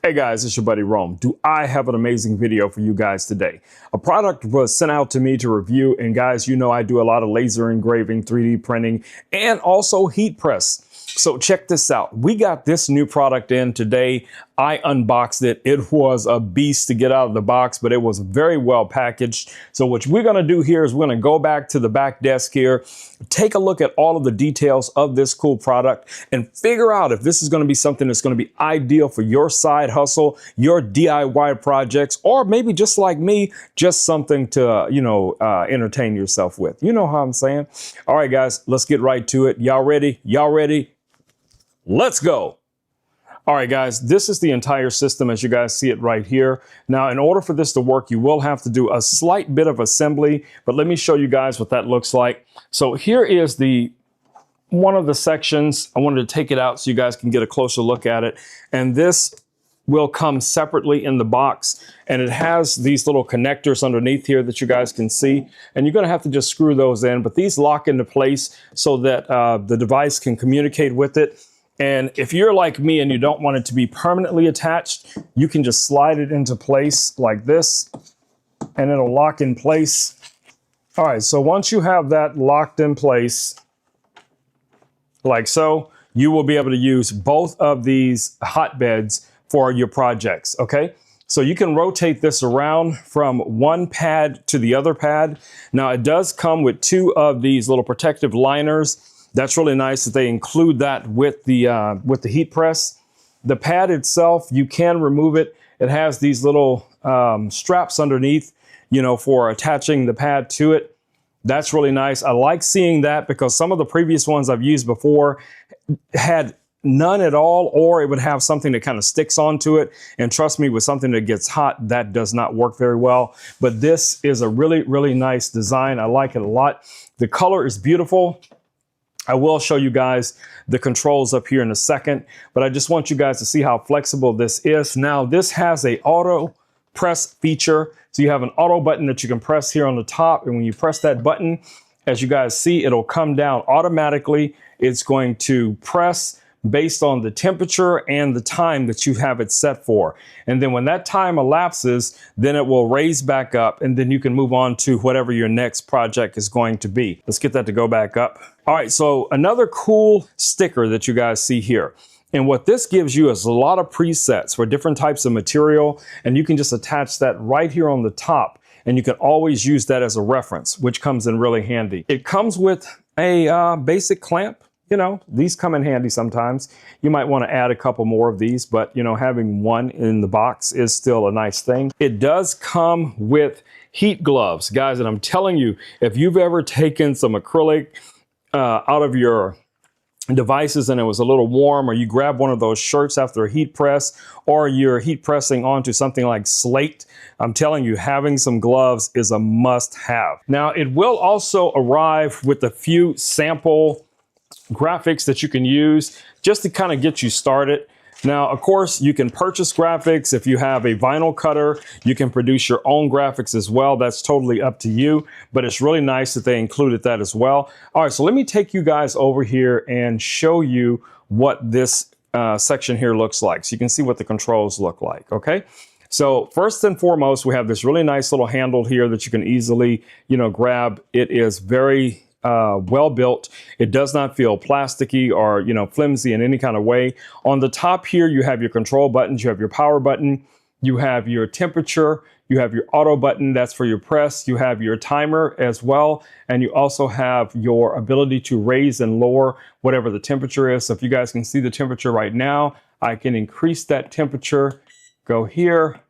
Hey guys, it's your buddy Rome. Do I have an amazing video for you guys today? A product was sent out to me to review, and guys, you know I do a lot of laser engraving, 3D printing, and also heat press. So check this out. We got this new product in today. I unboxed it. It was a beast to get out of the box, but it was very well packaged. So what we're going to do here is we're going to go back to the back desk here, take a look at all of the details of this cool product, and figure out if this is going to be something that's going to be ideal for your side hustle, your DIY projects, or maybe just like me, just something to, entertain yourself with. You know how I'm saying? All right, guys, let's get right to it. Y'all ready? Y'all ready? Let's go. All right, guys, this is the entire system as you guys see it right here. Now, in order for this to work, you will have to do a slight bit of assembly, but let me show you guys what that looks like. So here is one of the sections. I wanted to take it out so you guys can get a closer look at it. And this will come separately in the box, and it has these little connectors underneath here that you guys can see, and you're going to have to just screw those in, but these lock into place so that the device can communicate with it. And if you're like me and you don't want it to be permanently attached, you can just slide it into place like this, and it'll lock in place. All right, so once you have that locked in place, like so, you will be able to use both of these hotbeds for your projects, okay? So you can rotate this around from one pad to the other pad. Now, it does come with two of these little protective liners. That's really nice that they include that with the heat press. The pad itself, you can remove it. It has these little straps underneath, for attaching the pad to it. That's really nice. I like seeing that because some of the previous ones I've used before had none at all, or it would have something that kind of sticks onto it. And trust me, with something that gets hot, that does not work very well. But this is a really, really nice design. I like it a lot. The color is beautiful. I will show you guys the controls up here in a second, but I just want you guys to see how flexible this is. Now, this has a auto press feature. So you have an auto button that you can press here on the top. And when you press that button, as you guys see, it'll come down automatically. It's going to press based on the temperature and the time that you have it set for. And then when that time elapses, then it will raise back up, and then you can move on to whatever your next project is going to be. Let's get that to go back up. All right, so another cool sticker that you guys see here. And what this gives you is a lot of presets for different types of material, and you can just attach that right here on the top, and you can always use that as a reference, which comes in really handy. It comes with a basic clamp. These come in handy sometimes. You might want to add a couple more of these, but having one in the box is still a nice thing. It does come with heat gloves, guys, and I'm telling you, if you've ever taken some acrylic out of your devices and it was a little warm, or you grab one of those shirts after a heat press, or you're heat pressing onto something like slate, I'm telling you, having some gloves is a must have. Now, it will also arrive with a few sample graphics that you can use just to kind of get you started. Now, of course, you can purchase graphics. If you have a vinyl cutter, you can produce your own graphics as well. That's totally up to you, but it's really nice that they included that as well. All right, so let me take you guys over here and show you what this section here looks like, so you can see what the controls look like, okay? So first and foremost, we have this really nice little handle here that you can easily, grab. It is very well built. It does not feel plasticky or, flimsy in any kind of way. On the top here, you have your control buttons, you have your power button, you have your temperature, you have your auto button, that's for your press, you have your timer as well, and you also have your ability to raise and lower whatever the temperature is. So if you guys can see the temperature right now, I can increase that temperature, go here,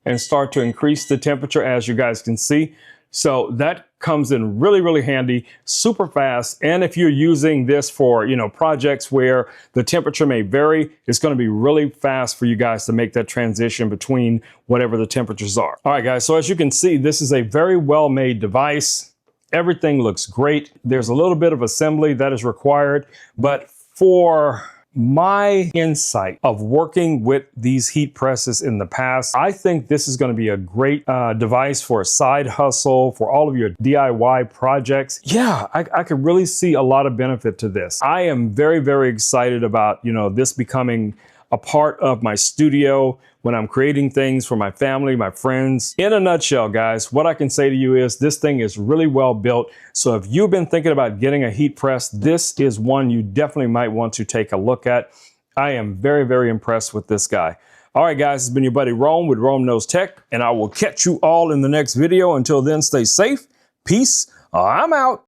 and start to increase the temperature, as you guys can see. So that comes in really, really handy, super fast. And if you're using this for, projects where the temperature may vary, it's going to be really fast for you guys to make that transition between whatever the temperatures are. All right, guys. So as you can see, this is a very well-made device. Everything looks great. There's a little bit of assembly that is required, but for my insight of working with these heat presses in the past, I think this is going to be a great device for a side hustle, for all of your DIY projects. Yeah, I could really see a lot of benefit to this. I am very, very excited about, this becoming a part of my studio when I'm creating things for my family, my friends. In a nutshell, guys, what I can say to you is this thing is really well built. So if you've been thinking about getting a heat press, this is one you definitely might want to take a look at. I am very, very impressed with this guy. All right, guys, it's been your buddy Rome with Rome Knows Tech, and I will catch you all in the next video. Until then, stay safe. Peace. I'm out.